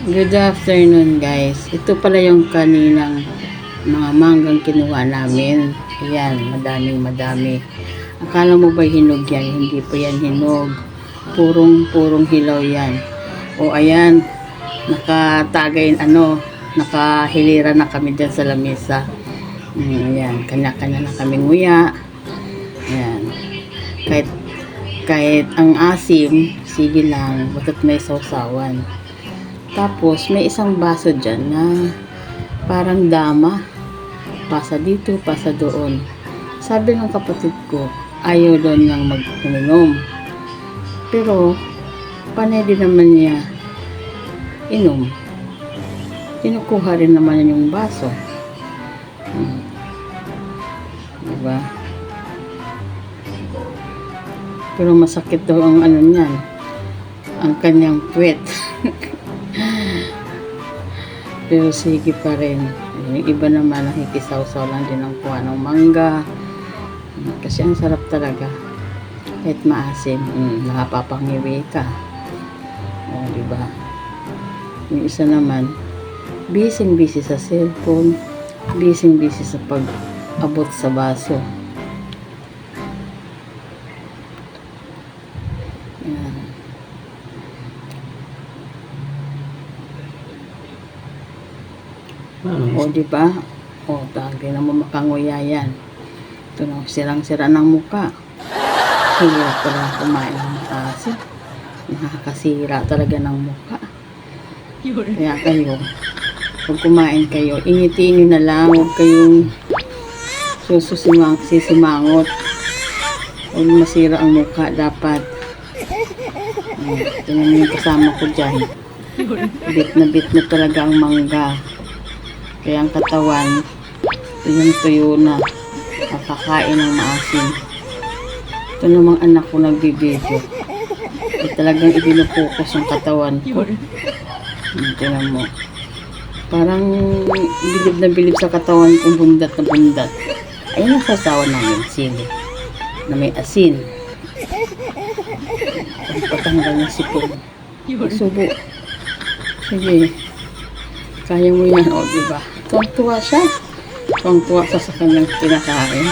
Good afternoon guys. Ito pala yung kaninang mga manggang kinuha namin. Ayan, madami. Akala mo ba hinog yan? Hindi po yan hinog. Purong hilaw yan. O ayan, nakahilira na kami dyan sa lamesa. Ayan, kanya-kanya na kami nguya. Ayan. Kahit ang asim, sige lang, basta't may sausawan. Tapos, may isang baso dyan na parang dama. Pasa dito, pasa doon. Sabi ng kapatid ko, ayaw doon niyang mag-uminom. Pero, panay din naman niya inom. Kinukuha rin naman niya yung baso. Diba? Pero masakit daw ang ano niyan. Ang kanyang puwet. Pero sige pa rin. Yung iba naman nakikisaw-saw lang din ang kuha ng mangga. Kasi ang sarap talaga. Kahit maasim, nakapapangiwi ka. O, diba? Yung isa naman, busy sa cellphone, busy sa pag-abot sa baso. Yan. O, diba? O, tagay na mo makanguya yan. Ito na, sirang-sira ng muka. Hirap pala kumain ng maasim. Nakakasira talaga ng muka. Kaya kayo, pag kumain kayo, ingitin nyo na lang. Huwag kayong sisimangot. Huwag masira ang muka. Dapat. Tingnan mo yung kasama ko dyan. Bit na talaga ang mangga. Kaya ang katawan, tuyo na. Nakakain ng maasim. Ito namang anak ko nagbibideo. Talagang ibinupokus ang katawan ko. Tingnan mo. Parang bilib sa katawan kong bundat na bundat. Ayun ang sasawa namin, sili. Na may asin. Patanggal na sipon. Subo. Sige. Kaya mo yan, o diba? Tuwang-tuwa siya. Tuwang-tuwa sa kanyang pinakain.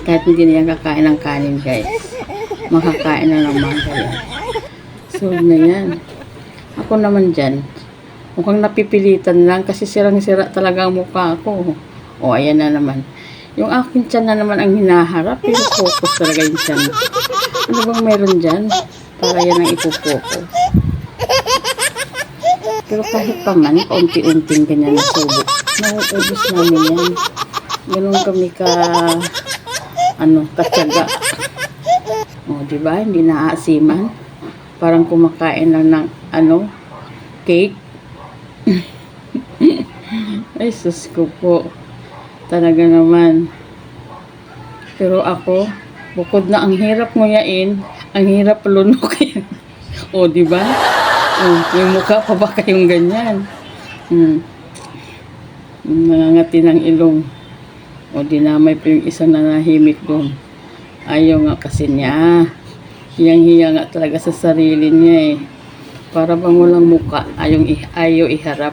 Kahit hindi na yan kakain ng kanin, guys. Makakain na ng mangga yan. So, na yan. Ako naman dyan, mukhang napipilitan lang kasi sirang-sira talaga ang mukha ko. O, ayan na naman. Yung aking tiyan na naman ang hinaharap. Focus talaga yung tiyan. Ano bang meron dyan? Para yan ang ipopokus. Pero kahit pa man, kaunti-unting ganyan na subo. Nauubos namin yan. Ganun kami katyaga. O, diba? Hindi naaasiman. Parang kumakain lang ng, cake. Ay, sus ko po. Talaga naman. Pero ako, bukod na ang hirap nguyain, ang hirap lunukin. O, diba? Yung mukha pa ba kayong ganyan? Nangangati ng ilong. O, dinamay pa yung isang nanahimik doon. Ayaw nga kasi niya. Hiyang-hiya nga talaga sa sarili niya eh. Para bang walang mukha, ayaw iharap.